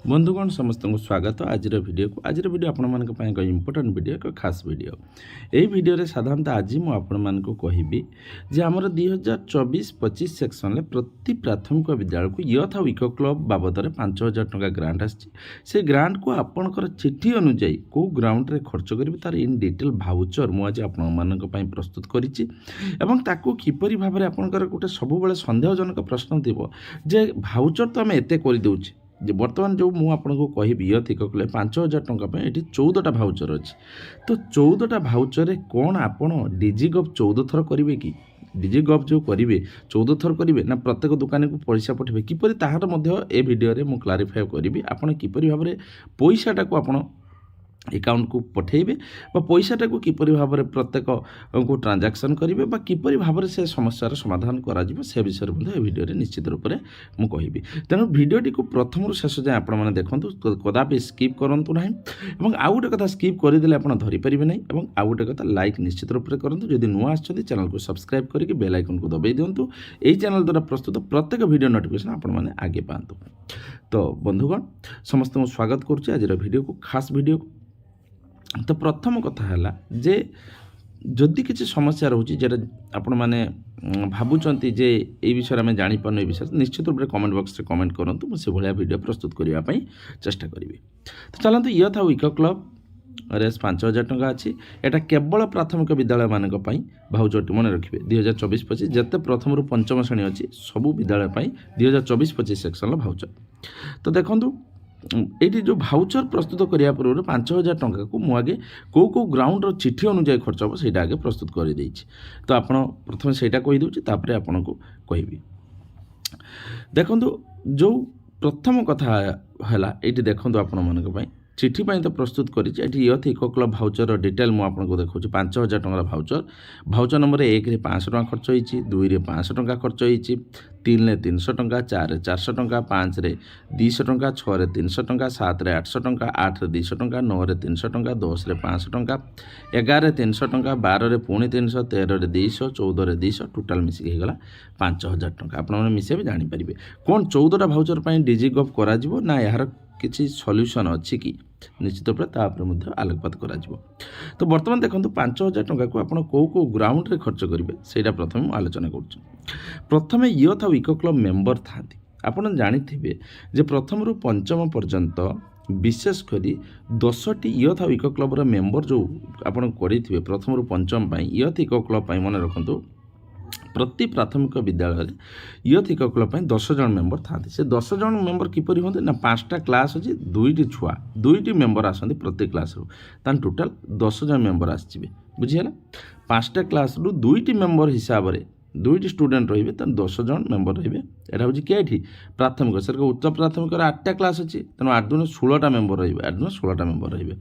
बंधुगण समस्त को स्वागत आज वीडियो आपण मान एक इम्पोर्टाट वीडियो एक खास वीडियो यही वीडियो साधारणतः आज मुझे आपण मान कहबी जे आमर 2024-25 सेक्शन प्रति प्राथमिक विद्यालय को यथ और इको क्लब बाबद 5,000 टंका ग्रांट आसी ग्रांट को आपणकर चिठी अनुजाई कौ ग्राउंड रे खर्च करेंगे तार इन डिटेल भाउचर मुझे आपण प्रस्तुत करी किपरि भाव में आपंकर गोटे सब सन्देहजनक प्रश्न थी जे भाउचर तो आम एत करदे जे बर्तमान जो मुझे आपको कहबी यथ इको क्लब 5,000 टंका ये 14टा भाउचर अच्छी तो 14टा भाउचर कौन आप डिजिगव 14 थर करेंगे कि डिजिगव जो करेंगे 14 थर करेंगे ना प्रत्येक दुकान को पैसा पठेबे किपरि ताहार मध्य ए वीडियो रे मु क्लारिफाई करी आपन किपरि भाव में पैसाटा को आपन अकाउंट को पठेबे पैसाटा को किपरि भाव में प्रत्येक को ट्रांजैक्शन करेंगे किपरि भाव में से समस्यार समाधान करा से विषय में वीडियो रे निश्चित रूप से मुझे कहबी तेणु वीडियोटी को प्रथम शेष जाए आपण मैंने देखूँ कदापि स्किप करूँ ना आउ गोटे कथा स्किप करदे आप धरीपारे ना आउ गोटे कथा लाइक निश्चित रूप से करूँ जदि नुआ आसछन्ति चैनल को सब्सक्राइब करके बेल आइकन को दबाई दिंतु यही चैनल द्वारा प्रस्तुत प्रत्येक वीडियो नोटिफिकेशन आपण मैंने आगे पातु। तो बंधुगण समस्त स्वागत करुच्चे आज वीडियो को खास वीडियो को। तो प्रथम कथा है जे जदि किसी समस्या रोचे जेटा आपण मैंने भावुंट जे ये विषय में जापार ये विषय निश्चित रूप से कमेंट बॉक्स में कमेंट करूँ मुझे भाया वीडियो प्रस्तुत करने चेष्टा करी। तो चलते यथ और इको क्लब रेस 5,000 टंका अच्छी एटा केवल प्राथमिक विद्यालय मान भाउचरटी मन रखिए 2024-25 जिते प्रथम रु पंचम श्रेणी अच्छी सबू विद्यालय 2024-25 सेक्शन भाउचर। तो देखूँ ये जो भाउचर प्रस्तुत करने पूर्व 5,000 टंका को मुझे कौ ग्राउंड चिठी अनुजाई खर्च हम से आगे प्रस्तुत कर तो आप प्रथम से कहीदे आपन को कहबी। देखो जो प्रथम कथा है ये देखो आपण मान चिठी तो प्रस्तुत करी यथ इको क्लब भाउचर डिटेल मुझे देखा 5,000 टंका भाउचर नंबर 1 रे 500 टंका खर्च होती 2 रे 500 टंका खर्च होती 3 रे 300 टंका 4 रे 400 टंका 5 रे 200 टंका 6 रे 300 टंका 7 रे 800 टंका 8 रे 200 टंका 9 रे 300 टंका 10 रे 500 टंका 11 रे 300 टंका 12 रे पुणी 300 13 रे 200 14 रे 200 टोटाल मिसिक होगला 5,000 टंका आपने मिसेबे जानीपारे कौन 14टा भाउचर डिजिगव करा ना यार किसी सॉल्यूशन अच्छी कि निश्चित रूप से आलोकपात करा। तो बर्तमान देखो 5,000 टंका को आप कौ ग्राउंड रे खर्च करेंगे से प्रथम आलोचना कर प्रथम यथ और इको क्लब मेंबर था आपड़ जानी जे प्रथम रु पंचम पर्यंत विशेषकर 10टी यथ और इको क्लब मेंबर जो आप प्रथम रु पंचम यथ इको क्लब मन रखु प्रति प्राथमिक विद्यालय यथ इको क्लब 10 जन मेंबर था से 10 जन मेंबर किपरि होते ना 5टा क्लास अच्छी 2टी छुआ 2टी मेंबर आसती प्रति क्लास रू टोटाल 10 जन मेंबर आसवे बुझीगला 5टा क्लास रू 2टी मेंबर हिसाब से 2टी स्टूडेंट रे तो 10 जन मेंबर रे यहाँ हूँ किए प्राथमिक सर उच्च प्राथमिक 8टा क्लास अच्छी तेणु 8 दून 16टा मेंबर रे 8 दून 16टा मेंबर रे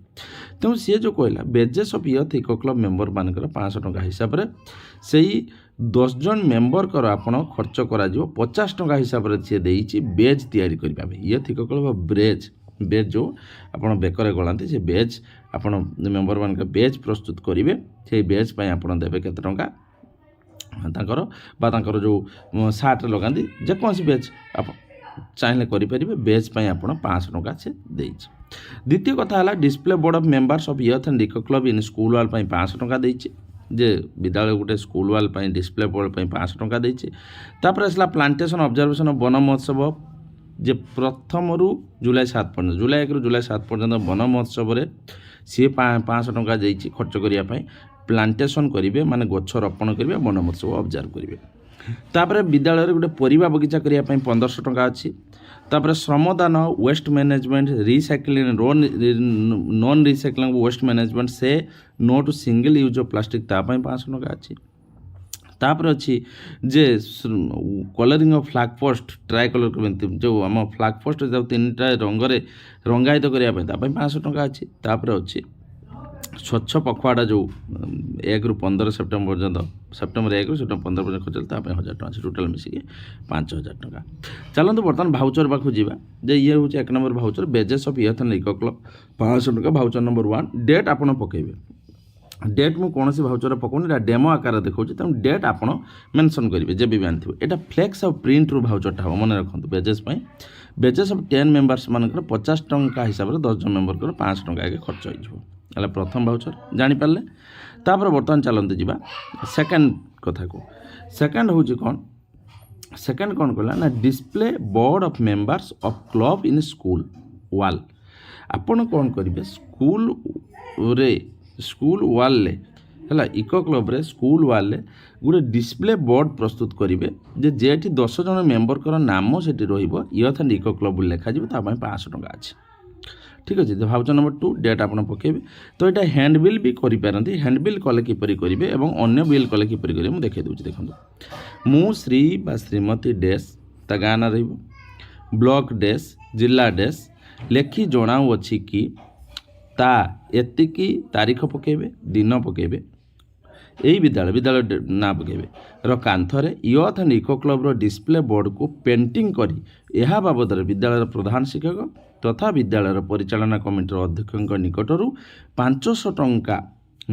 तेणु सी जो कहला badges of youth eco club member मान 500 टंका हिसाब से से 10 जन मेंबर कर आपड़ खर्च कर 50 टंका हिसाब से सी बेज तैयारी करने यथ इको क्लब बेज जो आप बेकर गलाते से बेज आप मेंबर मान बेज प्रस्तुत करेंगे से बेज आप देवे केते टंका तांकर जो सार्ट लगाती जेकोसी बेज आप चाहिए करेंगे बेज आप 500 टंका से देती। द्वितीय कथा है display board of members of youth and eco club in school wall 500 टंका देती जे विद्यालय गोटे स्कूल वाल डिस्प्ले बोर्ड 500 टंका देती। तापर आसला प्लांटेशन ऑब्जर्वेशन ऑफ वन महोत्सव जे प्रथम रु जुलाई 7 पर्यटन जुलाई 1 रु जुलाई 7 पर्यटन वन महोत्सव सी 500 टंका देती खर्च करने प्लांटेशन करेंगे माने गछ रोपण करेंगे वन महोत्सव ऑब्जर्व करेंगे। तापर विद्यालय गोटे परिवा बगीचा करने 1500 टंका अच्छी। तापर श्रमदान waste management recycling non recycling waste management say no to single use of plastic तापाई 500 टंका अच्छी। तापर अच्छी जे colouring of flag post tricolour जो आम फ्लैग पोस्ट जो 3टा रंग रंगायित करने 500 टंका अच्छी। तापर अच्छी स्वच्छ पखवाड़ा जो 1 रु 15 सेप्टेम्बर पर्यटन सेप्टेम्बर 1 रु सेप्टेम्बर 15 पर्यटन खर्च 1,000 टंका टोटाल मिसिक 5,000 टंका। चलते बर्तमान भाउचर पाखु जावा जे ये हूँ 1 number voucher badges of youth and eco club 500 टंका भाउचर नंबर 1 डेट आपड़ पकेबे डेट मु कौन भाउचर पकाउनी डेमो आकार देखा तेणु डेट आप मेंशन करेंगे जब भी आनी यहाँ फ्लेक्स और प्रिंट रु भाउचरटा हम मन रखु बेजेस ବେଚେସ୍ ଅଫ୍ 10 ମେମ୍ବର୍ସ ମାନଙ୍କର 50 ଟଙ୍କା ହିସାବରେ 10 ଜଣ ମେମ୍ବରଙ୍କର 500 ଟଙ୍କା ଆଗେ ଖର୍ଚ୍ଚ ହୋଇଯିବ। ହେଲା ପ୍ରଥମ ଭାଉଚର ଜାଣିପାରିଲେ। ତାପରେ ବର୍ତ୍ତମାନ ଚାଲନ୍ତୁ ଯିବା ସେକେଣ୍ଡ କଥାକୁ। ସେକେଣ୍ଡ ହେଉଛି କ'ଣ? ସେକେଣ୍ଡ କ'ଣ କଲା ନା display board of members of club in school wall. ଆପଣ କ'ଣ କରିବେ ସ୍କୁଲ ୱାଲ୍ରେ ହେଲା ଇକୋ କ୍ଲବ୍ରେ ସ୍କୁଲ ୱାଲ୍ରେ ଗୋଟେ ଡିସପ୍ଲେ ବୋର୍ଡ଼ ପ୍ରସ୍ତୁତ କରିବେ ଯେ ଯେଠି 10 ଜଣ ମେମ୍ବରଙ୍କର ନାମ ସେଠି ରହିବ ୟଥ୍ ଆଣ୍ଡ ଇକୋ କ୍ଲବ୍ ବୋଲି ଲେଖାଯିବ। ତା ପାଇଁ 500 ଟଙ୍କା ଅଛି। ঠিক ଅଛି। ଭାଉଚର ନମ୍ବର 2 ଡେଟ୍ ଆପଣ ପକାଇବେ। ତ ଏଇଟା ହ୍ୟାଣ୍ଡ ବିଲ୍ ବି କରିପାରନ୍ତି। ହ୍ୟାଣ୍ଡ ବିଲ୍ କଲେ କିପରି କରିବେ ଏବଂ ଅନ୍ୟ ବିଲ୍ କଲେ କିପରି କରିବେ ମୁଁ ଦେଖାଇ ଦେଉଛି। ଦେଖନ୍ତୁ ମୁଁ ଶ୍ରୀ ବା ଶ୍ରୀମତୀ ଡେସ୍ ତା ଗାଁ ନାଁ ରହିବ ବ୍ଲକ ଡେସ୍ ଜିଲ୍ଲା ଡେସ୍ ଲେଖି ଜଣାଉଅଛି କି ତା ଏତିକି ତାରିଖ ପକାଇବେ ଦିନ ପକାଇବେ এই ବିଦ୍ୟାଳୟ ନାଁ ପକାଇବେ ର କାନ୍ଥରେ youth and eco କ୍ଲବ୍ର display ବୋର୍ଡ଼କୁ painting କରି ଏହା ବାବଦରେ ବିଦ୍ୟାଳୟର ପ୍ରଧାନ ଶିକ୍ଷକ ତଥା ବିଦ୍ୟାଳୟର ପରିଚାଳନା କମିଟିର ଅଧ୍ୟକ୍ଷଙ୍କ ନିକଟରୁ 500 ଟଙ୍କା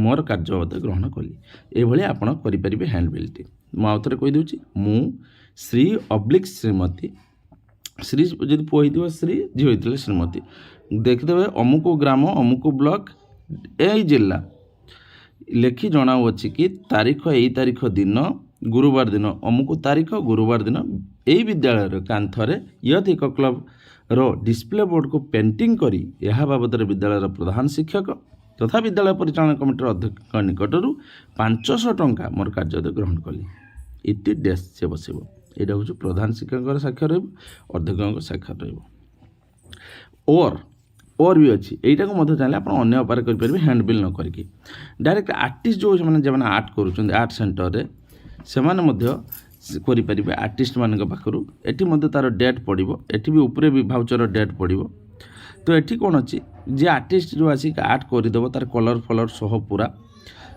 ମୋର କାର୍ଯ୍ୟ ବାବଦ ଗ୍ରହଣ କଲି। ଏଭଳି ଆପଣ କରିପାରିବେ ହ୍ୟାଣ୍ଡ ବିଲ୍ଟି। ମୁଁ ଆଉ ଥରେ କହିଦେଉଛି ମୁଁ ଶ୍ରୀ ଅବ୍ଲିକ୍ ଶ୍ରୀମତୀ ଶ୍ରୀ ଯଦି ପୁଅ ହେଇଥିବ ଶ୍ରୀ ଝିଅ ହେଇଥିଲେ ଶ୍ରୀମତୀ ଦେଖିଦେବେ ଅମୁକ ଗ୍ରାମ ଅମୁକ ବ୍ଲକ ଏଇ ଜିଲ୍ଲା ଲେଖି ଜଣାଉଅଛି କି ତାରିଖ ଏଇ ତାରିଖ ଦିନ ଗୁରୁବାର ଦିନ ଅମୁକ ତାରିଖ ଗୁରୁବାର ଦିନ ଏଇ ବିଦ୍ୟାଳୟର କାନ୍ଥରେ ୟଥ୍ ଇକୋ କ୍ଲବ୍ର ଡିସପ୍ଲେ ବୋର୍ଡ଼କୁ ପେଣ୍ଟିଂ କରି ଏହା ବାବଦରେ ବିଦ୍ୟାଳୟର ପ୍ରଧାନ ଶିକ୍ଷକ ତଥା ବିଦ୍ୟାଳୟ ପରିଚାଳନା କମିଟିର ଅଧ୍ୟକ୍ଷଙ୍କ ନିକଟରୁ 500 ଟଙ୍କା ମୋର କାର୍ଯ୍ୟ ଗ୍ରହଣ କଲି। ଇତି ଡେସ୍ ସେ ବସିବ। ଏଇଟା ହେଉଛି ପ୍ରଧାନ ଶିକ୍ଷକଙ୍କର ସ୍ୱାକ୍ଷର ରହିବ ଅଧ୍ୟକ୍ଷଙ୍କ ସ୍ୱାକ୍ଷର ରହିବ। ଓର୍ ବି ଅଛି। ଏଇଟାକୁ ମଧ୍ୟ ଚାହିଁଲେ ଆପଣ ଅନ୍ୟ ଉପାୟରେ କରିପାରିବେ ହ୍ୟାଣ୍ଡ ବିଲ୍ ନ କରିକି। ଡାଇରେକ୍ଟ ଆର୍ଟିଷ୍ଟ ଯେଉଁମାନେ ଆର୍ଟ କରୁଛନ୍ତି ଆର୍ଟ ସେଣ୍ଟରରେ ସେମାନେ ମଧ୍ୟ କରିପାରିବେ ଆର୍ଟିଷ୍ଟମାନଙ୍କ ପାଖରୁ। ଏଠି ମଧ୍ୟ ତା'ର ଡେଟ୍ ପଡ଼ିବ। ଏଠି ବି ଉପରେ ବି ଭାଉଚର ଡେଟ୍ ପଡ଼ିବ। ତ ଏଠି କ'ଣ ଅଛି ଯେ ଆର୍ଟିଷ୍ଟ ଯେଉଁ ଆସିକି ଆର୍ଟ କରିଦେବ ତା'ର କଲର୍ ଫଲର୍ ସହ ପୁରା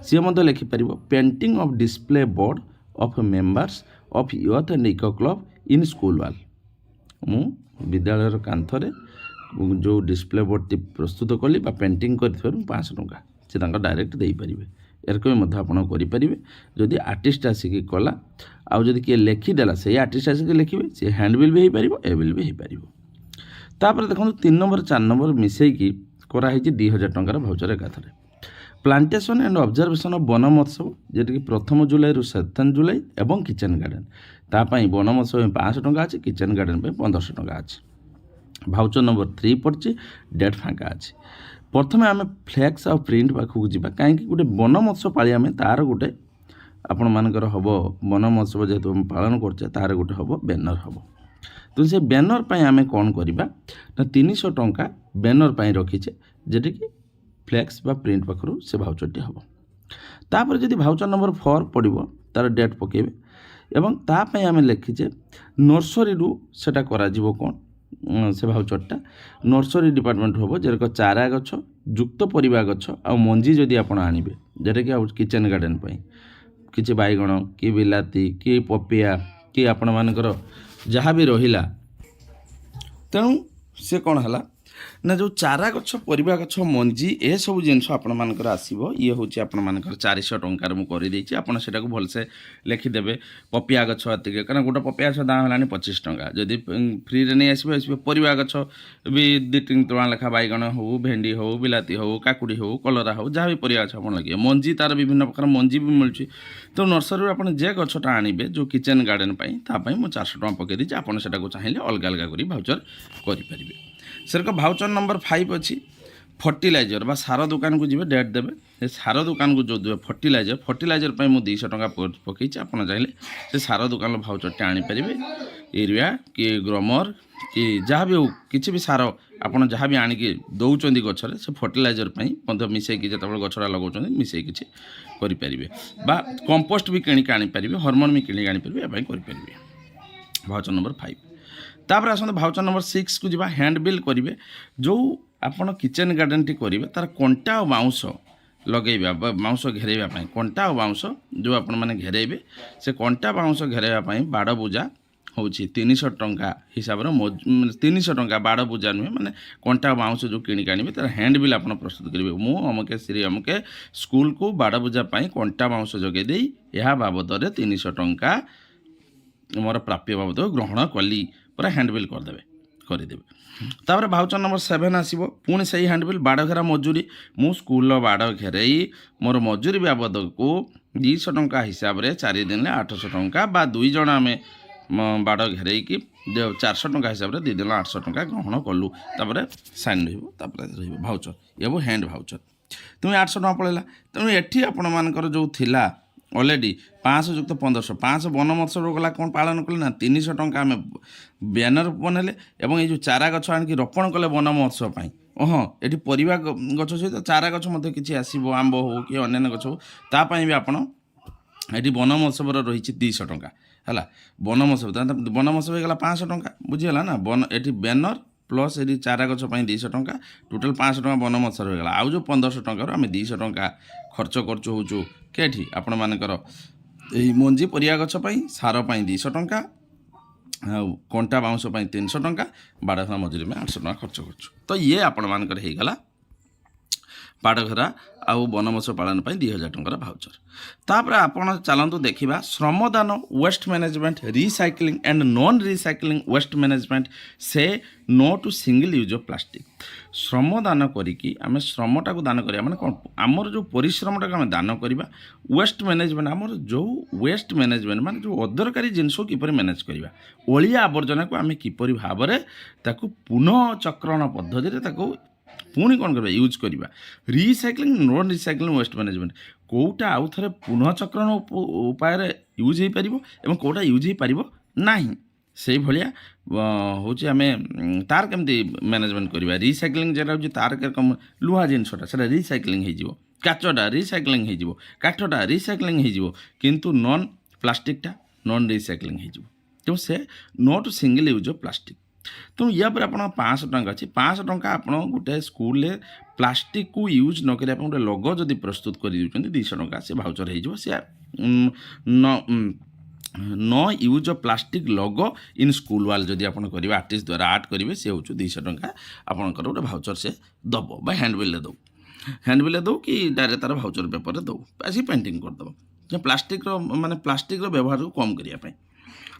ସିଏ ମଧ୍ୟ ଲେଖିପାରିବ painting of display board of members of youth and eco club in school wall. ମୁଁ ବିଦ୍ୟାଳୟର କାନ୍ଥରେ ଯେଉଁ ଡିସପ୍ଲେ ବୋର୍ଡ଼ଟି ପ୍ରସ୍ତୁତ କଲି ବା ପେଣ୍ଟିଂ କରିଥିବାରୁ 500 ଟଙ୍କା ସେ ତାଙ୍କ ଡାଇରେକ୍ଟ ଦେଇପାରିବେ। ଏରକ ବି ମଧ୍ୟ ଆପଣ କରିପାରିବେ। ଯଦି ଆର୍ଟିଷ୍ଟ ଆସିକି କଲା ଆଉ ଯଦି କିଏ ଲେଖିଦେଲା ସେଇ ଆର୍ଟିଷ୍ଟ ଆସିକି ଲେଖିବେ ସେ ହ୍ୟାଣ୍ଡ ବିଲ୍ ବି ହେଇପାରିବ ଏ ବିଲ୍ ବି ହେଇପାରିବ। ତାପରେ ଦେଖନ୍ତୁ 3 ନମ୍ବର 4 ନମ୍ବର ମିଶାଇକି କରାହେଇଛି 2000 ଟଙ୍କାର ଭାଉଚର ଏକାଥରେ। Plantation and observation of Van Mahotsav ଯେଉଁଟାକି 1 ଜୁଲାଇରୁ 7 ଜୁଲାଇ ଏବଂ କିଚେନ୍ ଗାର୍ଡ଼େନ୍ ତା ପାଇଁ ବନ ମହୋତ୍ସବ ପାଇଁ 500 ଟଙ୍କା ଅଛି କିଚେନ୍ ଗାର୍ଡ଼େନ୍ ପାଇଁ 1500 ଟଙ୍କା ଅଛି। ଭାଉଚର ନମ୍ବର 3 ପଡ଼ିଛି ଡେଟ୍ ଫାଙ୍କା ଅଛି। ପ୍ରଥମେ ଆମେ ଫ୍ଲେକ୍ସ ଆଉ ପ୍ରିଣ୍ଟ ପାଖକୁ ଯିବା କାହିଁକି ଗୋଟେ ବନ ମହୋତ୍ସବ ପାଳିବା ଆମେ ତା'ର ଗୋଟେ ଆପଣମାନଙ୍କର ହେବ ବନ ମହୋତ୍ସବ ଯେହେତୁ ଆମେ ପାଳନ କରୁଛେ ତା'ର ଗୋଟେ ହେବ ବ୍ୟାନର ହେବ। ତ ସେ ବ୍ୟାନର ପାଇଁ ଆମେ କ'ଣ କରିବା ନା 300 ଟଙ୍କା ବ୍ୟାନର ପାଇଁ ରଖିଛେ ଯେଉଁଟାକି ଫ୍ଲେକ୍ସ ବା ପ୍ରିଣ୍ଟ ପାଖରୁ ସେ ଭାଉଚରଟି ହେବ। ତାପରେ ଯଦି ଭାଉଚର ନମ୍ବର 4 ପଡ଼ିବ ତା'ର ଡେଟ୍ ପକାଇବେ ଏବଂ ତା ପାଇଁ ଆମେ ଲେଖିଛେ ନର୍ସରୀରୁ ସେଟା କରାଯିବ କ'ଣ ସେ ଭାଉଚରଟା ନର୍ସରୀ ଡିପାର୍ଟମେଣ୍ଟ ହେବ ଯେରକ ଚାରା ଗଛ ଯୁକ୍ତ ପରିବା ଗଛ ଆଉ ମଞ୍ଜି ଯଦି ଆପଣ ଆଣିବେ ଯେଉଁଟାକି ଆଉ କିଚେନ୍ ଗାର୍ଡ଼େନ୍ ପାଇଁ କିଛି ବାଇଗଣ କି ବିଲାତି କି ପପିଆ କି ଆପଣମାନଙ୍କର ଯାହା ବି ରହିଲା। ତେଣୁ ସେ କ'ଣ ହେଲା ନା ଯେଉଁ ଚାରା ଗଛ ପରିବା ଗଛ ମଞ୍ଜି ଏସବୁ ଜିନିଷ ଆପଣମାନଙ୍କର ଆସିବ। ଇଏ ହେଉଛି ଆପଣମାନଙ୍କର 400 ଟଙ୍କାରେ ମୁଁ କରିଦେଇଛି। ଆପଣ ସେଟାକୁ ଭଲସେ ଲେଖିଦେବେ ପପିଆ ଗଛ ଏତିକି କାରଣ ଗୋଟେ ପପିଆ ଗଛ ଦାମ ହେଲାଣି 25 ଟଙ୍କା। ଯଦି ଫ୍ରିରେ ନେଇ ଆସିବେ ପରିବା ଗଛ ବି 2-3 ଟଙ୍କା ଲେଖା ବାଇଗଣ ହେଉ ଭେଣ୍ଡି ହେଉ ବିଲାତି ହେଉ କାକୁଡ଼ି ହେଉ କଲରା ହେଉ ଯାହା ବି ପରିବା ଗଛ ଆପଣ ଲଗେଇବେ ମଞ୍ଜି ତା'ର ବିଭିନ୍ନ ପ୍ରକାର ମଞ୍ଜି ବି ମିଳୁଛି। ତ ନର୍ସରୀରୁ ଆପଣ ଯେ ଗଛଟା ଆଣିବେ ଯେଉଁ କିଚେନ୍ ଗାର୍ଡ଼େନ୍ ପାଇଁ ତା ପାଇଁ ମୁଁ 400 ଟଙ୍କା ପକାଇ ଦେଇଛି। ଆପଣ ସେଟାକୁ ଚାହିଁଲେ ଅଲଗା ଅଲଗା କରି ଭାଉଚର କରିପାରିବେ। ସେରକ ଭାଉଚର ନମ୍ବର 5 ଅଛି ଫର୍ଟିଲାଇଜର ବା ସାର ଦୋକାନକୁ ଯିବେ ଡେଟ୍ ଦେବେ। ସେ ସାର ଦୋକାନକୁ ଯେଉଁ ଦେବେ ଫର୍ଟିଲାଇଜର ପାଇଁ ମୁଁ 200 ଟଙ୍କା ପକାଇଛି। ଆପଣ ଚାହିଁଲେ ସେ ସାର ଦୋକାନର ଭାଉଚରଟି ଆଣିପାରିବେ। ୟୁରିଆ କି ଗ୍ରୋମର କି ଯାହା ବି ହେଉ କିଛି ବି ସାର ଆପଣ ଯାହା ବି ଆଣିକି ଦେଉଛନ୍ତି ଗଛରେ ସେ ଫର୍ଟିଲାଇଜର ପାଇଁ ମଧ୍ୟ ମିଶାଇକି ଯେତେବେଳେ ଗଛଟା ଲଗାଉଛନ୍ତି ମିଶାଇ କିଛି କରିପାରିବେ ବା କମ୍ପୋଷ୍ଟ ବି କିଣିକି ଆଣିପାରିବେ ହରମୋନ୍ ବି କିଣିକି ଆଣିପାରିବେ ଏ ପାଇଁ କରିପାରିବେ। Voucher number 5। ତାପରେ ଆସନ୍ତୁ ଭାଉଚର ନମ୍ବର 6କୁ ଯିବା ହ୍ୟାଣ୍ଡ ବିଲ୍ କରିବେ। ଯେଉଁ ଆପଣ କିଚେନ୍ ଗାର୍ଡ଼େନ୍ଟି କରିବେ ତା'ର କଣ୍ଟା ଆଉ ବାଉଁଶ ଲଗାଇବା ବା ବାଉଁଶ ଘେରାଇବା ପାଇଁ କଣ୍ଟା ଆଉ ବାଉଁଶ ଯେଉଁ ଆପଣମାନେ ଘେରାଇବେ ସେ କଣ୍ଟା ବାଉଁଶ ଘେରାଇବା ପାଇଁ ବାଡ଼ ବୁଜା ହେଉଛି 300 ଟଙ୍କା ହିସାବରେ 300 ଟଙ୍କା ବାଡ଼ ବୁଜା ନୁହେଁ ମାନେ କଣ୍ଟା ବାଉଁଶ ଯେଉଁ କିଣିକି ଆଣିବେ ତା'ର ହ୍ୟାଣ୍ଡ ବିଲ୍ ଆପଣ ପ୍ରସ୍ତୁତ କରିବେ। ମୁଁ ଅମକେ ଶ୍ରୀ ଅମକେ ସ୍କୁଲକୁ ବାଡ଼ ବୁଜା ପାଇଁ କଣ୍ଟା ବାଉଁଶ ଯୋଗାଇ ଦେଇ ଏହା ବାବଦରେ 300 ଟଙ୍କା ମୋର ପ୍ରାପ୍ୟ ବାବଦ ଗ୍ରହଣ କଲି ପୁରା ହ୍ୟାଣ୍ଡ ବିଲ୍ କରିଦେବେ। ତାପରେ ଭାଉଚର ନମ୍ବର 7 ଆସିବ, ପୁଣି ସେଇ ହ୍ୟାଣ୍ଡବିଲ୍ ବାଡ଼ ଘେରା ମଜୁରୀ। ମୁଁ ସ୍କୁଲର ବାଡ଼ ଘେରାଇ ମୋର ମଜୁରୀ ବାବଦକୁ 200 ଟଙ୍କା ହିସାବରେ 4 ଦିନରେ 800 ଟଙ୍କା ବା 2 ଜଣ ଆମେ ବାଡ଼ ଘେରାଇକି 400 ଟଙ୍କା ହିସାବରେ 2 ଦିନ 800 ଟଙ୍କା ଗ୍ରହଣ କଲୁ। ତାପରେ ସାଇନ୍ ରହିବ, ତାପରେ ରହିବ ଭାଉଚର, ଏବ ହ୍ୟାଣ୍ଡ ଭାଉଚର। ତେଣୁ 800 ଟଙ୍କା ପଳେଇଲା। ତେଣୁ ଏଠି ଆପଣମାନଙ୍କର ଯେଉଁ ଥିଲା ଅଲରେଡ଼ି 500 ଯୁକ୍ତ 1500, 500 ବନ ମହୋତ୍ସବ ଗଲା କ'ଣ ପାଳନ କଲେ ନା 300 ଟଙ୍କା ଆମେ ବ୍ୟାନର ବନେଇଲେ ଏବଂ ଏଇ ଯେଉଁ ଚାରା ଗଛ ଆଣିକି ରୋପଣ କଲେ ବନ ମହୋତ୍ସବ ପାଇଁ। ହଁ, ଏଠି ପରିବା ଗଛ ସହିତ ଚାରା ଗଛ ମଧ୍ୟ କିଛି ଆସିବ, ଆମ୍ବ ହେଉ କି ଅନ୍ୟାନ୍ୟ ଗଛ ହେଉ, ତା ପାଇଁ ବି ଆପଣ ଏଠି ବନ ମହୋତ୍ସବର ରହିଛି 200 ଟଙ୍କା ହେଲା। ବନ ମହୋତ୍ସବ ବନ ମହୋତ୍ସବ ହେଇଗଲା 500 ଟଙ୍କା, ବୁଝିଗଲା ନା। ଏଠି ବ୍ୟାନର ପ୍ଲସ୍ ଏଠି ଚାରା ଗଛ ପାଇଁ 200 ଟଙ୍କା, ଟୋଟାଲ୍ 500 ଟଙ୍କା ବନ ମହୋତ୍ସବ ହେଇଗଲା। ଆଉ ଯେଉଁ 1500 ଟଙ୍କାରୁ ଆମେ 200 ଟଙ୍କା ଖର୍ଚ୍ଚ କରୁଛୁ ହେଉଛୁ କେଠି ଆପଣମାନଙ୍କର ଏଇ ମଞ୍ଜି ପରିବା ଗଛ ପାଇଁ, ସାର ପାଇଁ 200 ଟଙ୍କା, ଆଉ କଣ୍ଟା ବାଉଁଶ ପାଇଁ 300 ଟଙ୍କା, ବାଡ଼ଘେରା ମଜୁରୀ ପାଇଁ 800 ଟଙ୍କା ଖର୍ଚ୍ଚ କରୁଛୁ। ତ ଇଏ ଆପଣମାନଙ୍କର ହେଇଗଲା ବାଡ଼ଘେରା ଆଉ ବନମହୋତ୍ସବ ପାଳନ ପାଇଁ 2000 ଟଙ୍କାର ଭାଉଚର। ତାପରେ ଆପଣ ଚାଲନ୍ତୁ ଦେଖିବା ଶ୍ରମଦାନ, waste management, recycling and non recycling waste management, say no to single use of plastic. ଶ୍ରମଦାନ କରିକି ଆମେ ଶ୍ରମଟାକୁ ଦାନ କରିବା ମାନେ କ'ଣ, ଆମର ଯେଉଁ ପରିଶ୍ରମଟାକୁ ଆମେ ଦାନ କରିବା। ୱେଷ୍ଟ ମ୍ୟାନେଜମେଣ୍ଟ, ଆମର ଯେଉଁ ୱେଷ୍ଟ ମ୍ୟାନେଜମେଣ୍ଟ ମାନେ ଯେଉଁ ଅଦରକାରୀ ଜିନିଷକୁ କିପରି ମ୍ୟାନେଜ୍ କରିବା, ଅଳିଆ ଆବର୍ଜନାକୁ ଆମେ କିପରି ଭାବରେ ତାକୁ ପୁନଃଚକ୍ରଣ ପଦ୍ଧତିରେ ତାକୁ ପୁଣି କ'ଣ କରିବା, ୟୁଜ୍ କରିବା। Recycling non recycling waste management, କେଉଁଟା ଆଉ ଥରେ ପୁନଃଚକ୍ରଣ ଉପାୟରେ ୟୁଜ୍ ହୋଇପାରିବ ଏବଂ କେଉଁଟା ୟୁଜ୍ ହୋଇପାରିବ ନାହିଁ, ସେଇଭଳିଆ ହେଉଛି ଆମେ ତାର କେମିତି ମ୍ୟାନେଜମେଣ୍ଟ କରିବା। ରିସାଇକ୍ଲିଂ ଯେଟା ହେଉଛି ତାର ଲୁହା ଜିନିଷଟା ସେଟା ରିସାଇକ୍ଲିଂ ହେଇଯିବ, କାଚଟା ରିସାଇକ୍ଲିଂ ହେଇଯିବ, କାଠଟା ରିସାଇକ୍ଲିଂ ହେଇଯିବ, କିନ୍ତୁ ନନ୍ ପ୍ଲାଷ୍ଟିକଟା ନନ୍ ରିସାଇକ୍ଲିଂ ହେଇଯିବ। ତେଣୁ ସେ no to single use of plastic. ତେଣୁ ୟା ପରେ ଆପଣଙ୍କ 500 ଟଙ୍କା ଅଛି। 500 ଟଙ୍କା ଆପଣ ଗୋଟେ ସ୍କୁଲରେ ପ୍ଲାଷ୍ଟିକକୁ ୟୁଜ୍ ନ କରିବା ପାଇଁ ଗୋଟେ ଲୋଗୋ ଯଦି ପ୍ରସ୍ତୁତ କରିଦେଉଛନ୍ତି 200 ଟଙ୍କା ସେ ଭାଉଚର ହେଇଯିବ। ସେ ନ use of plastic logo in school wall ଯଦି ଆପଣ କରିବେ, ଆର୍ଟିଷ୍ଟ ଦ୍ୱାରା ଆର୍ଟ କରିବେ, ସେ ହେଉଛି 200 ଟଙ୍କା ଆପଣଙ୍କର ଗୋଟେ ଭାଉଚର ସେ ଦେବ ବା ହ୍ୟାଣ୍ଡବିଲ୍ରେ ଦେଉ, ହ୍ୟାଣ୍ଡବିଲ୍ରେ ଦେଉ କି ଡାଇରେକ୍ଟ ତାର ଭାଉଚର ପେପରରେ ଦେଉ, ଆସି ପେଣ୍ଟିଂ କରିଦେବ। ପ୍ଲାଷ୍ଟିକ୍ର ବ୍ୟବହାରକୁ କମ୍ କରିବା ପାଇଁ।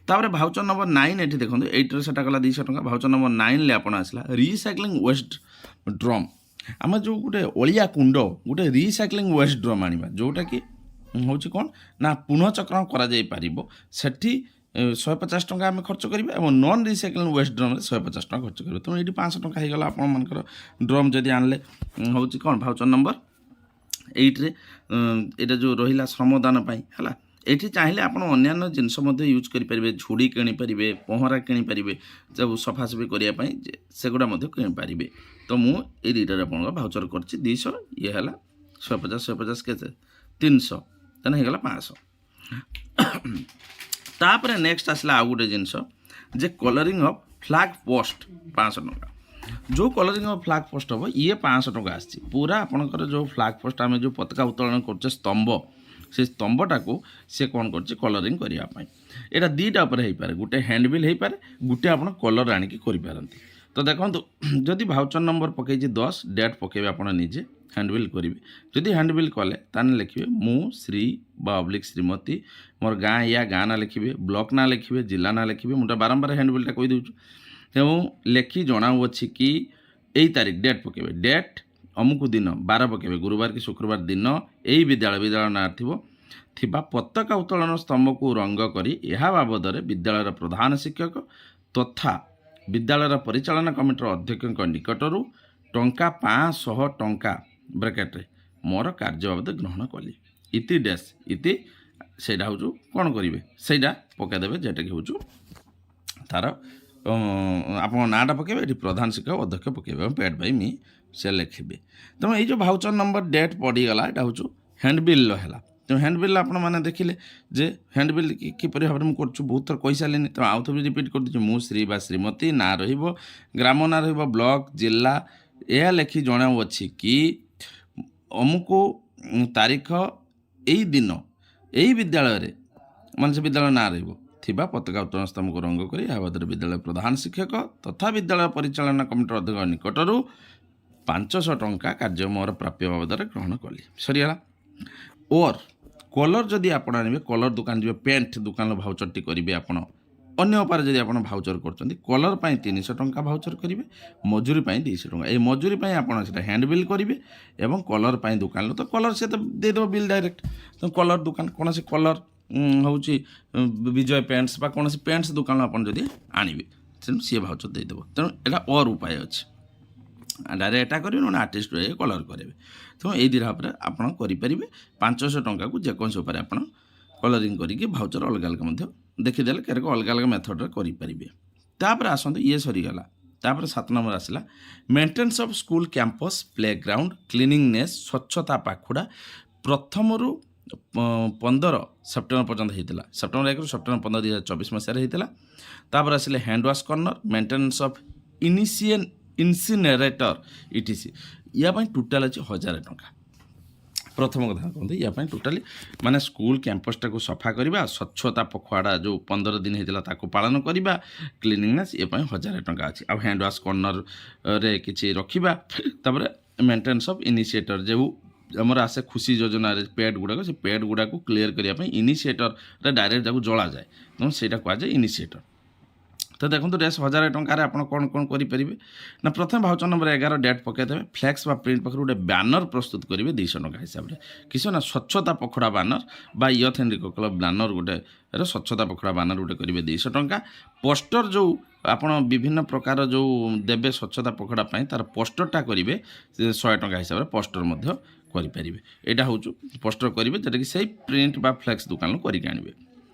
ତାପରେ ଭାଉଚର ନମ୍ବର 9 ଏଠି ଦେଖନ୍ତୁ, 8ରେ ସେଟା ଗଲା 200 ଟଙ୍କା। ଭାଉଚର ନମ୍ବର 9ରେ ଆପଣ ଆସିଲା ରିସାଇକ୍ଲିଂ ୱେଷ୍ଟ ଡ୍ରମ୍। ଆମେ ଯେଉଁ ଗୋଟେ ଅଳିଆ କୁଣ୍ଡ, ଗୋଟେ ରିସାଇକ୍ଲିଂ ୱେଷ୍ଟ ଡ୍ରମ୍ ଆଣିବା, ଯେଉଁଟାକି ହେଉଛି କ'ଣ ନା ପୁନଃଚକ୍ରଣ କରାଯାଇପାରିବ। ସେଠି 150 ଟଙ୍କା ଆମେ ଖର୍ଚ୍ଚ କରିବା ଏବଂ ନନ୍ ରିସାଇକ୍ଲିଂ ୱେଷ୍ଟ ଡ୍ରମ୍ରେ 150 ଟଙ୍କା ଖର୍ଚ୍ଚ କରିବା। ତେଣୁ ଏଠି 500 ଟଙ୍କା ହେଇଗଲା ଆପଣମାନଙ୍କର ଡ୍ରମ୍ ଯଦି ଆଣିଲେ। ହେଉଛି କ'ଣ ଭାଉଚର ନମ୍ବର 8ରେ ଏଇଟା ଯେଉଁ ରହିଲା ଶ୍ରମଦାନ ପାଇଁ ହେଲା। ଏଠି ଚାହିଁଲେ ଆପଣ ଅନ୍ୟାନ୍ୟ ଜିନିଷ ମଧ୍ୟ ୟୁଜ୍ କରିପାରିବେ, ଝୁଡ଼ି କିଣିପାରିବେ, ପହଁରା କିଣିପାରିବେ, ସବୁ ସଫାସଫି କରିବା ପାଇଁ ସେଗୁଡ଼ା ମଧ୍ୟ କିଣିପାରିବେ। ତ ମୁଁ ଏଇ ଦୁଇଟାରେ ଆପଣଙ୍କ ଭାଉଚର କରିଛି 200, ଇଏ ହେଲା 150 କେତେ 300, ତାହେଲେ ହେଇଗଲା 500। ତାପରେ ନେକ୍ସଟ ଆସିଲା ଆଉ ଗୋଟେ ଜିନିଷ ଯେ କଲରିଂ ଅଫ୍ ଫ୍ଲାଗ୍ ପୋଷ୍ଟ 500 ଟଙ୍କା। ଯେଉଁ କଲରିଂ ଅଫ୍ ଫ୍ଲାଗ୍ ପୋଷ୍ଟ ହେବ ଇଏ 500 ଟଙ୍କା ଆସିଛି। ପୁରା ଆପଣଙ୍କର ଯେଉଁ ଫ୍ଲାଗ୍ ପୋଷ୍ଟ ଆମେ ଯେଉଁ ପତାକା ଉତ୍ତୋଳନ କରୁଛେ ସ୍ତମ୍ଭ, ସେ ସ୍ତମ୍ଭଟାକୁ ସେ କ'ଣ କରୁଛି କଲରିଂ କରିବା ପାଇଁ। ଏଇଟା ଦୁଇଟା ଉପରେ ହେଇପାରେ, ଗୋଟେ ହ୍ୟାଣ୍ଡବିଲ୍ ହେଇପାରେ, ଗୋଟେ ଆପଣ କଲର୍ ଆଣିକି କରିପାରନ୍ତି। ତ ଦେଖନ୍ତୁ ଯଦି ଭାଉଚର ନମ୍ବର ପକାଇଛି 10, ଡେଟ୍ ପକାଇବେ ଆପଣ ନିଜେ, ହ୍ୟାଣ୍ଡବିଲ୍ କରିବେ। ଯଦି ହ୍ୟାଣ୍ଡବିଲ୍ କଲେ ତାହେଲେ ଲେଖିବେ ମୁଁ ଶ୍ରୀ ବା ଅବ୍ଲିକ୍ ଶ୍ରୀମତୀ, ମୋର ଗାଁ ୟା ଗାଁ ନାଁ ଲେଖିବେ, ବ୍ଲକ୍ ନାଁ ଲେଖିବେ, ଜିଲ୍ଲା ନାଁ ଲେଖିବେ। ମୁଁ ବାରମ୍ବାର ହ୍ୟାଣ୍ଡବିଲ୍ଟା କହିଦେଉଛୁ। ତେଣୁ ଲେଖି ଜଣାଉଅଛି କି ଏଇ ତାରିଖ, ଡେଟ୍ ପକାଇବେ, ଡେଟ୍ ଅମୁକ ଦିନ, ବାର ପକାଇବେ, ଗୁରୁବାର କି ଶୁକ୍ରବାର ଦିନ, ଏଇ ବିଦ୍ୟାଳୟ ନାଁ ଥିବା ପତାକା ଉତ୍ତୋଳନ ସ୍ତମ୍ଭକୁ ରଙ୍ଗ କରି ଏହା ବାବଦରେ ବିଦ୍ୟାଳୟର ପ୍ରଧାନ ଶିକ୍ଷକ ତଥା ବିଦ୍ୟାଳୟର ପରିଚାଳନା କମିଟିର ଅଧ୍ୟକ୍ଷଙ୍କ ନିକଟରୁ ଟଙ୍କା 500 ଟଙ୍କା ବ୍ରାକେଟ୍ରେ ମୋର କାର୍ଯ୍ୟ ବାବଦ ଗ୍ରହଣ କଲି। ଇତି ଡ୍ୟାସ୍ ଇତି ସେଇଟା ହେଉଛୁ କ'ଣ କରିବେ, ସେଇଟା ପକାଇଦେବେ, ଯେଟାକି ହେଉଛୁ ତାର ଆପଣଙ୍କ ନାଁଟା ପକାଇବେ, ଏଠି ପ୍ରଧାନ ଶିକ୍ଷକ ଅଧ୍ୟକ୍ଷ ପକାଇବେ ଏବଂ ପେଡ୍ ବାଇ ମି ସେ ଲେଖିବେ। ତେଣୁ ଏଇ ଯେଉଁ ଭାଉଚର ନମ୍ବର ଡେଟ୍ ପଡ଼ିଗଲା, ଏଇଟା ହେଉଛୁ ହ୍ୟାଣ୍ଡବିଲ୍ର ହେଲା। ତେଣୁ ହ୍ୟାଣ୍ଡବିଲ୍ ଆପଣମାନେ ଦେଖିଲେ ଯେ ହ୍ୟାଣ୍ଡବିଲ୍ କିପରି ଭାବରେ ମୁଁ କରୁଛୁ, ବହୁତ ଥର କହିସାରିଲିନି। ତେଣୁ ଆଉ ଥରେ ରିପିଟ୍ କରିଦେଉଛି, ମୁଁ ଶ୍ରୀ ବା ଶ୍ରୀମତୀ, ନାଁ ରହିବ, ଗ୍ରାମ ନାଁ ରହିବ, ବ୍ଲକ୍, ଜିଲ୍ଲା, ଏହା ଲେଖି ଜଣାଉଅଛି କି ଅମୁକ ତାରିଖ ଏଇ ଦିନ ଏଇ ବିଦ୍ୟାଳୟରେ, ମାନେ ସେ ବିଦ୍ୟାଳୟ ନାଁ ରହିବ, ଥିବା ପତାକା ଉତ୍ତୋଳନ ସ୍ତମ୍ଭକୁ ରଙ୍ଗ କରି ଏହା ବାବଦରେ ବିଦ୍ୟାଳୟ ପ୍ରଧାନ ଶିକ୍ଷକ ତଥା ବିଦ୍ୟାଳୟ ପରିଚାଳନା କମିଟିର ଅଧ୍ୟକ୍ଷ ନିକଟରୁ 500 ଟଙ୍କା କାର୍ଯ୍ୟ ମୋର ପ୍ରାପ୍ୟ ବାବଦରେ ଗ୍ରହଣ କଲି। ସରିଗଲା। ଓର୍ କଲର୍ ଯଦି ଆପଣ ଆଣିବେ, କଲର୍ ଦୋକାନ ଯିବେ, ପେଣ୍ଟ ଦୋକାନର ଭାଉଚରଟି କରିବେ ଆପଣ ଅନ୍ୟ ଉପାୟରେ ଯଦି ଆପଣ ଭାଉଚର କରୁଛନ୍ତି କଲର୍ ପାଇଁ 300 ଟଙ୍କା ଭାଉଚର କରିବେ, ମଜୁରୀ ପାଇଁ 200 ଟଙ୍କା। ଏଇ ମଜୁରୀ ପାଇଁ ଆପଣ ସେଟା ହ୍ୟାଣ୍ଡ ବିଲ୍ କରିବେ ଏବଂ କଲର୍ ପାଇଁ ଦୋକାନରୁ ତ କଲର୍ ସେ ତ ଦେଇଦେବ ବିଲ୍ ଡାଇରେକ୍ଟ। ତ କଲର୍ ଦୋକାନ କୌଣସି କଲର୍ ହେଉଛି ବିଜୟ ପ୍ୟାଣ୍ଟସ୍ ବା କୌଣସି ପ୍ୟାଣ୍ଟସ୍ ଦୋକାନରୁ ଆପଣ ଯଦି ଆଣିବେ ତେଣୁ ସିଏ ଭାଉଚର ଦେଇଦେବ। ତେଣୁ ଏଇଟା ଅର୍ ଉପାୟ ଅଛି। ଡାଇରେକ୍ଟ ଏଟା କରିବେ ନହେଲେ ଆର୍ଟିଷ୍ଟ କଲର୍ କରିବେ। ତେଣୁ ଏଇ ଦୁଇ ଭାବରେ ଆପଣ କରିପାରିବେ। 500 ଟଙ୍କାକୁ ଯେକୌଣସି ଉପାୟରେ ଆପଣ କଲରିଂ କରିକି ଭାଉଚର ଅଲଗା ଅଲଗା ମଧ୍ୟ ଦେଖିଦେଲେ କେରକ ଅଲଗା ଅଲଗା ମେଥଡ଼ରେ କରିପାରିବେ। ତାପରେ ଆସନ୍ତୁ ଇଏ ସରିଗଲା। ତାପରେ 7 ନମ୍ବର ଆସିଲା maintenance of school campus playground cleanliness ସ୍ୱଚ୍ଛତା ପାଖୁଡ଼ା ପ୍ରଥମରୁ 15 ସେପ୍ଟେମ୍ବର ପର୍ଯ୍ୟନ୍ତ ହେଇଥିଲା। ସେପ୍ଟେମ୍ବର 1ରୁ ସେପ୍ଟେମ୍ବର 15 2024 ମସିହାରେ ହେଇଥିଲା। ତାପରେ ଆସିଲେ hand wash corner maintenance of incinerator ETC ୟା ପାଇଁ ଟୋଟାଲ୍ ଅଛି 1000 ଟଙ୍କା। ପ୍ରଥମ କଥା କୁହନ୍ତୁ ୟା ପାଇଁ ଟୋଟାଲି ମାନେ ସ୍କୁଲ କ୍ୟାମ୍ପସଟାକୁ ସଫା କରିବା, ସ୍ୱଚ୍ଛତା ପଖୱାଡ଼ା ଯେଉଁ 15 ଦିନ ହେଇଥିଲା ତାକୁ ପାଳନ କରିବା, କ୍ଲିନିଂନେସ୍ ଏ ପାଇଁ 1000 ଟଙ୍କା ଅଛି। ଆଉ ହ୍ୟାଣ୍ଡ ୱାଶ୍ କର୍ଣ୍ଣରରେ କିଛି ରଖିବା। ତାପରେ ମେଣ୍ଟେନାନ୍ସ ଅଫ୍ ଇନିସିଏଟର ଯେଉଁ ଆମର ଆସେ ଖୁସି ଯୋଜନାରେ ପ୍ୟାଡ୍ ଗୁଡ଼ାକ ସେ ପ୍ୟାଡ୍ ଗୁଡ଼ାକୁ କ୍ଲିୟର କରିବା ପାଇଁ ଇନିସିଏଟରରେ ଡାଇରେକ୍ଟ ଯାକୁ ଜଳାଯାଏ ତେଣୁ ସେଇଟା କୁହାଯାଏ ଇନିସିଏଟର। ତ ଦେଖନ୍ତୁ ରେସ୍ 1000 ଟଙ୍କାରେ ଆପଣ କ'ଣ କ'ଣ କରିପାରିବେ ନା ପ୍ରଥମେ ଭାଉଚର ନମ୍ବର 11 ଡେଟ୍ ପକାଇଦେବେ। ଫ୍ଲେକ୍ସ ବା ପ୍ରିଣ୍ଟ ପାଖରୁ ଗୋଟେ ବ୍ୟାନର ପ୍ରସ୍ତୁତ କରିବେ 200 ଟଙ୍କା ହିସାବରେ। କିଛି ନା ସ୍ୱଚ୍ଛତା ପଖଡ଼ା ବ୍ୟାନର ବା ୟଥ୍ ଇଣ୍ଡିକୋ କ୍ଲବ୍ ବ୍ୟାନର ଗୋଟେ ସ୍ୱଚ୍ଛତା ପଖଡ଼ା ବ୍ୟାନର ଗୋଟେ କରିବେ 200 ଟଙ୍କା। ପୋଷ୍ଟର ଯେଉଁ ଆପଣ ବିଭିନ୍ନ ପ୍ରକାର ଯେଉଁ ଦେବେ ସ୍ୱଚ୍ଛତା ପଖଡ଼ା ପାଇଁ ତାର ପୋଷ୍ଟରଟା କରିବେ 100 ଟଙ୍କା ହିସାବରେ ପୋଷ୍ଟର ମଧ୍ୟ କରିପାରିବେ। ଏଇଟା ହେଉଛି ପୋଷ୍ଟର କରିବେ ଯେଉଁଟାକି ସେଇ ପ୍ରିଣ୍ଟ ବା ଫ୍ଲେକ୍ସ ଦୋକାନରୁ କରିକି ଆଣିବେ।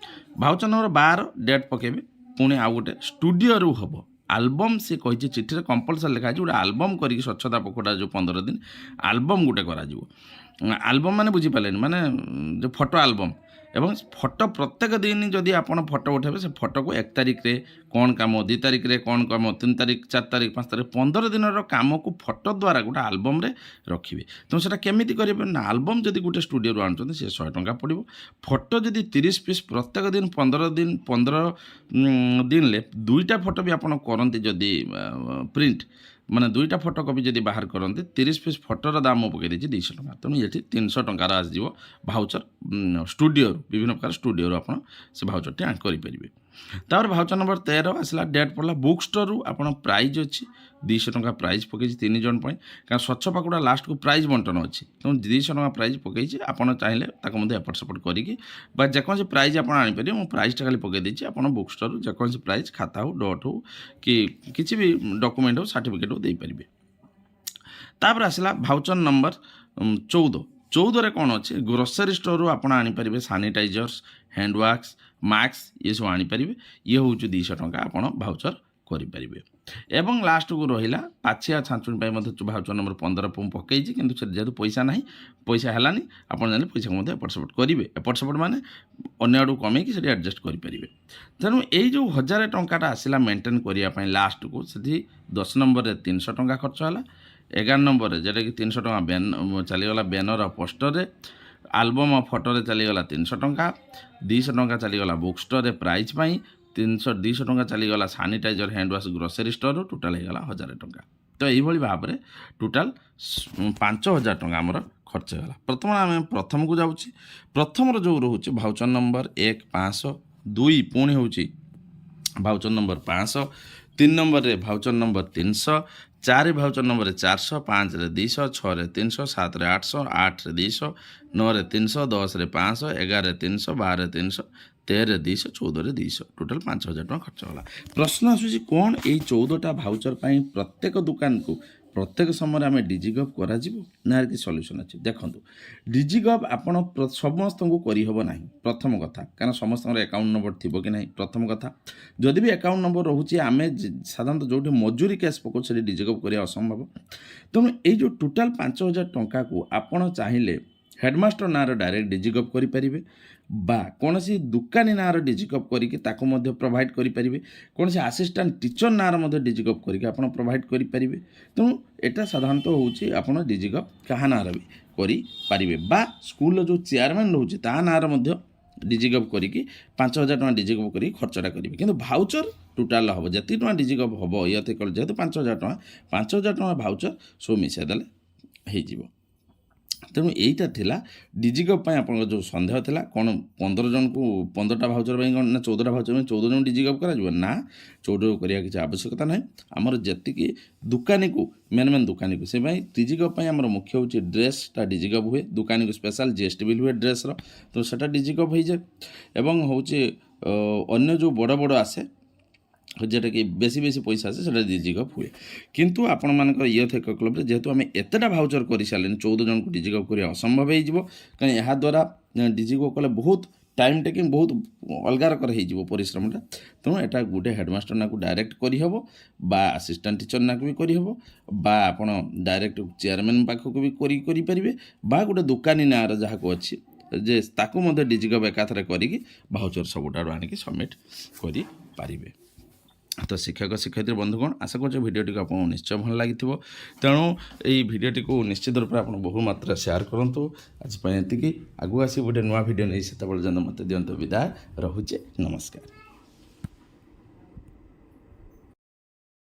ଭାଉଚର ନମ୍ବର 12 ଡେଟ୍ ପକାଇବେ। ପୁଣି ଆଉ ଗୋଟେ ଷ୍ଟୁଡ଼ିଓରୁ ହେବ ଆଲବମ୍ ସେ କହିଛି ଚିଠିରେ କମ୍ପଲସରି ଲେଖା ହେଇଛି ଗୋଟେ ଆଲବମ୍ କରିକି ସ୍ୱଚ୍ଛତା ପଖଡ଼ା ଯେଉଁ 15 ଦିନ ଆଲବମ୍ ଗୋଟେ କରାଯିବ। ଆଲବମ୍ ମାନେ ବୁଝିପାରିଲେନି ମାନେ ଯେଉଁ ଫଟୋ ଆଲବମ୍ ଏବଂ ଫଟୋ ପ୍ରତ୍ୟେକ ଦିନ ଯଦି ଆପଣ ଫଟୋ ଉଠାଇବେ ସେ ଫଟୋକୁ 1 ତାରିଖରେ କ'ଣ କାମ 2 ତାରିଖରେ କ'ଣ କାମ 3 ତାରିଖ 4 ତାରିଖ 5 ତାରିଖ 15 ଦିନର କାମକୁ ଫଟୋ ଦ୍ୱାରା ଗୋଟେ ଆଲବମ୍ରେ ରଖିବେ। ତେଣୁ ସେଟା କେମିତି କରିବେ ନା ଆଲବମ୍ ଯଦି ଗୋଟେ ଷ୍ଟୁଡ଼ିଓରୁ ଆଣୁଛନ୍ତି ସେ 100 ଟଙ୍କା ପଡ଼ିବ। ଫଟୋ ଯଦି 30 ପିସ୍ ପ୍ରତ୍ୟେକ ଦିନ 15 ଦିନରେ 2ଟା ଫଟୋ ବି ଆପଣ କରନ୍ତି ଯଦି ପ୍ରିଣ୍ଟ ମାନେ 2ଟା ଫଟୋ କପି ଯଦି ବାହାର କରନ୍ତି 30 ପିସ୍ ଫଟୋର ଦାମ ମୁଁ ପକାଇ ଦେଇଛି 200 ଟଙ୍କା। ତେଣୁ ଏଠି 300 ଟଙ୍କାର ଆସିଯିବ ଭାଉଚର ଷ୍ଟୁଡ଼ିଓରୁ ବିଭିନ୍ନ ପ୍ରକାର ଷ୍ଟୁଡ଼ିଓରୁ ଆପଣ ସେ ଭାଉଚରଟି କରିପାରିବେ। ତାପରେ ଭାଉଚର ନମ୍ବର 13 ଆସିଲା ଡେଟ୍ ପଡ଼ିଲା ବୁକ୍ ଷ୍ଟୋରରୁ ଆପଣ ପ୍ରାଇଜ୍ ଅଛି 200 ଟଙ୍କା ପ୍ରାଇଜ୍ ପକାଇଛି 3 ଜଣ ପାଇଁ କାରଣ ସ୍ୱଚ୍ଛ ପାଖୁଡ଼ା ଲାଷ୍ଟକୁ ପ୍ରାଇଜ୍ ବଣ୍ଟନ ଅଛି ତେଣୁ 200 ଟଙ୍କା ପ୍ରାଇଜ୍ ପକାଇଛି। ଆପଣ ଚାହିଁଲେ ତାକୁ ମଧ୍ୟ ଏପଟ ସେପଟ କରିକି ବା ଯେକୌଣସି ପ୍ରାଇଜ୍ ଆପଣ ଆଣିପାରିବେ। ମୁଁ ପ୍ରାଇଜ୍ଟା ଖାଲି ପକାଇ ଦେଇଛି ଆପଣ ବୁକ୍ ଷ୍ଟୋରରୁ ଯେକୌଣସି ପ୍ରାଇଜ୍ ଖାତା ହେଉ ଡଟ୍ ହେଉ କି କିଛି ବି ଡକୁମେଣ୍ଟ ହେଉ ସାର୍ଟିଫିକେଟ୍ ହେଉ ଦେଇପାରିବେ। ତାପରେ ଆସିଲା ଭାଉଚର ନମ୍ବର 14ରେ କ'ଣ ଅଛି ଗ୍ରୋସରୀ ଷ୍ଟୋରରୁ ଆପଣ ଆଣିପାରିବେ ସାନିଟାଇଜର୍ସ ହ୍ୟାଣ୍ଡ ୱାକ୍ସ ମାସ୍କ ଏସବୁ ଆଣିପାରିବେ। ଇଏ ହେଉଛି 200 ଟଙ୍କା ଆପଣ ଭାଉଚର କରିପାରିବେ। ଏବଂ ଲାଷ୍ଟକୁ ରହିଲା ପାଛିଆ ଛାଞ୍ଚୁଣି ପାଇଁ ମଧ୍ୟ ଭାଉଚର ନମ୍ବର 15 ମୁଁ ପକାଇଛି କିନ୍ତୁ ସେ ଯେହେତୁ ପଇସା ନାହିଁ ପଇସା ହେଲାନି ଆପଣ ଜାଣିଲେ ପଇସାକୁ ମଧ୍ୟ ଏପଟ ସେପଟ କରିବେ। ଏପଟ ସେପଟ ମାନେ ଅନ୍ୟ ଆଡ଼କୁ କମେଇକି ସେଠି ଆଡ଼ଜଷ୍ଟ କରିପାରିବେ। ତେଣୁ ଏଇ ଯେଉଁ 1000 ଟଙ୍କାଟା ଆସିଲା ମେଣ୍ଟେନ୍ କରିବା ପାଇଁ ଲାଷ୍ଟକୁ ସେଠି 10 ନମ୍ବରରେ 300 ଟଙ୍କା ଖର୍ଚ୍ଚ ହେଲା। 11 ନମ୍ବରରେ ଯେଉଁଟାକି 300 ଟଙ୍କା ଚାଲିଗଲା ବ୍ୟାନର ଆଉ ପୋଷ୍ଟରରେ ଆଲବମ୍ ଆଉ ଫଟୋରେ ଚାଲିଗଲା 300 ଟଙ୍କା 200 ଟଙ୍କା ଚାଲିଗଲା ବୁକ୍ ଷ୍ଟୋରରେ ପ୍ରାଇଜ୍ ପାଇଁ 200 ଟଙ୍କା ଚାଲିଗଲା ସାନିଟାଇଜର ହ୍ୟାଣ୍ଡ ୱାଶ୍ ଗ୍ରୋସରୀ ଷ୍ଟୋରରୁ ଟୋଟାଲ୍ ହେଇଗଲା 1000 ଟଙ୍କା। ତ ଏଇଭଳି ଭାବରେ ଟୋଟାଲ୍ 5000 ଟଙ୍କା ଆମର ଖର୍ଚ୍ଚ ହେଇଗଲା। ଆମେ ପ୍ରଥମକୁ ଯାଉଛି। ପ୍ରଥମର ଯେଉଁ ରହୁଛି ଭାଉଚର ନମ୍ବର 1 500 2 ପୁଣି ହେଉଛି ଭାଉଚର ନମ୍ବର 500 3 ନମ୍ବରରେ ଭାଉଚର ନମ୍ବର 300 4 ଭାଉଚର ନମ୍ବରରେ 400 5ରେ 200 6ରେ 300 7ରେ 800 8ରେ 200 9ରେ 300 10ରେ 500 11ରେ 300 12ରେ 300 13ରେ 200 14ରେ 200 ଟୋଟାଲ୍ 5000 ଟଙ୍କା ଖର୍ଚ୍ଚ ହେଲା। ପ୍ରଶ୍ନ ଆସୁଛି କ'ଣ ଏଇ 14ଟା ଭାଉଚର ପାଇଁ ପ୍ରତ୍ୟେକ ଦୋକାନକୁ ପ୍ରତ୍ୟେକ ସମୟରେ ଆମେ ଡିଜିଗଭ୍ କରାଯିବ ନା କି ସଲ୍ୟୁସନ୍ ଅଛି। ଦେଖନ୍ତୁ ଡିଜିଗଭ୍ ଆପଣ ସମସ୍ତଙ୍କୁ କରିହେବ ନାହିଁ ପ୍ରଥମ କଥା କାରଣ ସମସ୍ତଙ୍କର ଆକାଉଣ୍ଟ ନମ୍ବର ଥିବ କି ନାହିଁ ପ୍ରଥମ କଥା। ଯଦି ବି ଆକାଉଣ୍ଟ ନମ୍ବର ରହୁଛି ଆମେ ସାଧାରଣତଃ ଯେଉଁଠି ମଜୁରୀ କେସ୍ ପକାଉ ସେଠି ଡିଜିଗଭ୍ କରିବା ଅସମ୍ଭବ। ତେଣୁ ଏଇ ଯେଉଁ ଟୋଟାଲ୍ 5000 ଟଙ୍କାକୁ ଆପଣ ଚାହିଁଲେ ହେଡ଼ମାଷ୍ଟର ନାଁରେ ଡାଇରେକ୍ଟ ଡିଜିଗଭ୍ କରିପାରିବେ ବା କୌଣସି ଦୋକାନୀ ନାଁରେ ଡିଜିଗଭ୍ କରିକି ତାକୁ ମଧ୍ୟ ପ୍ରୋଭାଇଡ଼ କରିପାରିବେ। କୌଣସି ଆସିଷ୍ଟାଣ୍ଟ ଟିଚର ନାଁରେ ମଧ୍ୟ ଡିଜିଗଭ୍ କରିକି ଆପଣ ପ୍ରୋଭାଇଡ଼ କରିପାରିବେ। ତେଣୁ ଏଇଟା ସାଧାରଣତଃ ହେଉଛି ଆପଣ ଡିଜିଗଭ୍ କାହା ନାଁରେ ବି କରିପାରିବେ ବା ସ୍କୁଲର ଯେଉଁ ଚେୟାରମ୍ୟାନ୍ ରହୁଛି ତା ନାଁରେ ମଧ୍ୟ ଡିଜିଗଭ୍ କରିକି 5000 ଟଙ୍କା ଡିଜିଗଭ୍ କରିକି ଖର୍ଚ୍ଚଟା କରିବେ। କିନ୍ତୁ ଭାଉଚର ଟୋଟାଲ୍ ହେବ ଯେତିକି ଟଙ୍କା ଡିଜିଗଭ୍ ହେବ ଯେହେତୁ 5000 ଟଙ୍କା ଭାଉଚର ସବୁ ମିଶାଇ ଦେଲେ ହେଇଯିବ। ତେଣୁ ଏଇଟା ଥିଲା ଡିଜିଗଭ୍ ପାଇଁ ଆପଣଙ୍କର ଯେଉଁ ସନ୍ଦେହ ଥିଲା କ'ଣ 15 ଜଣଙ୍କୁ 15ଟା ଭାଉଚର ପାଇଁ କ'ଣ ନା 14ଟା ଭାଉଚର ପାଇଁ 14 ଜଣ ଡିଜିଗଭ୍ କରାଯିବ ନା 14 କରିବା କିଛି ଆବଶ୍ୟକତା ନାହିଁ ଆମର ଯେତିକି ଦୋକାନୀକୁ ମେନ୍ ଦୋକାନୀକୁ ସେ ପାଇଁ ଡିଜିଗଭ୍ ପାଇଁ ଆମର ମୁଖ୍ୟ ହେଉଛି ଡ୍ରେସ୍ଟା ଡିଜିଗଭ୍ ହୁଏ ଦୋକାନୀକୁ ସ୍ପେଶାଲ୍ GST ବିଲ୍ ହୁଏ ଡ୍ରେସ୍ର ତ ସେଟା ଡିଜିଗଭ୍ ହେଇଯାଏ ଏବଂ ହେଉଛି ଅନ୍ୟ ଯେଉଁ ବଡ଼ ବଡ଼ ଆସେ যেটাকি বেশি বেশি পয়সা আছে সেটা ডিজিগভ୍ ହୁଏ କିନ୍ତୁ ଆପଣମାନଙ୍କର ୟଥ୍ ଏକ କ୍ଲବ୍ରେ ଯେହେତୁ ଆମେ ଏତେଟା ଭାଉଚର କରିସାରିଲେଣି 14 ଜଣଙ୍କୁ ଡିଜିଗଭ୍ କରିବା ଅସମ୍ଭବ ହେଇଯିବ କାରଣ ଏହାଦ୍ୱାରା ଡିଜିଗଭ୍ କଲେ ବହୁତ ଟାଇମ୍ ଟେକିଂ ବହୁତ ଅଲଗା ରକର ହେଇଯିବ ପରିଶ୍ରମଟା ତେଣୁ ଏଟା ଗୋଟେ ହେଡ଼ମାଷ୍ଟର ନାଁକୁ ଡାଇରେକ୍ଟ କରିହେବ ବା ଆସିଷ୍ଟାଣ୍ଟ ଟିଚର ନାଁକୁ ବି କରିହେବ ବା ଆପଣ ଡାଇରେକ୍ଟ ଚେୟାରମ୍ୟାନ୍ ପାଖକୁ ବି କରିପାରିବେ ବା ଗୋଟେ ଦୋକାନୀ ନାଁର ଯାହାକୁ ଅଛି ଯେ ତାକୁ ମଧ୍ୟ ଡିଜିଗଭ୍ ଏକାଥରେ କରିକି ଭାଉଚର ସବୁଠାରୁ ଆଣିକି ସବମିଟ୍ କରିପାରିବେ ତ ଶିକ୍ଷକ ଶିକ୍ଷୟିତ୍ରୀ ବନ୍ଧୁଗଣ ଆଶା କରୁଛି ଭିଡ଼ିଓଟିକୁ ଆପଣଙ୍କୁ ନିଶ୍ଚୟ ଭଲ ଲାଗିଥିବ ତେଣୁ ଏହି ଭିଡ଼ିଓଟିକୁ ନିଶ୍ଚିତ ରୂପେ ଆପଣ ବହୁ ମାତ୍ରା ସେୟାର କରନ୍ତୁ ଆଜି ପାଇଁ ଏତିକି ଆଗକୁ ଆସି ଗୋଟେ ନୂଆ ଭିଡ଼ିଓ ନେଇ ସେତେବେଳେ ଯେମିତି ମୋତେ ଦିଅନ୍ତୁ ବିଦାୟ ରହୁଛି ନମସ୍କାର।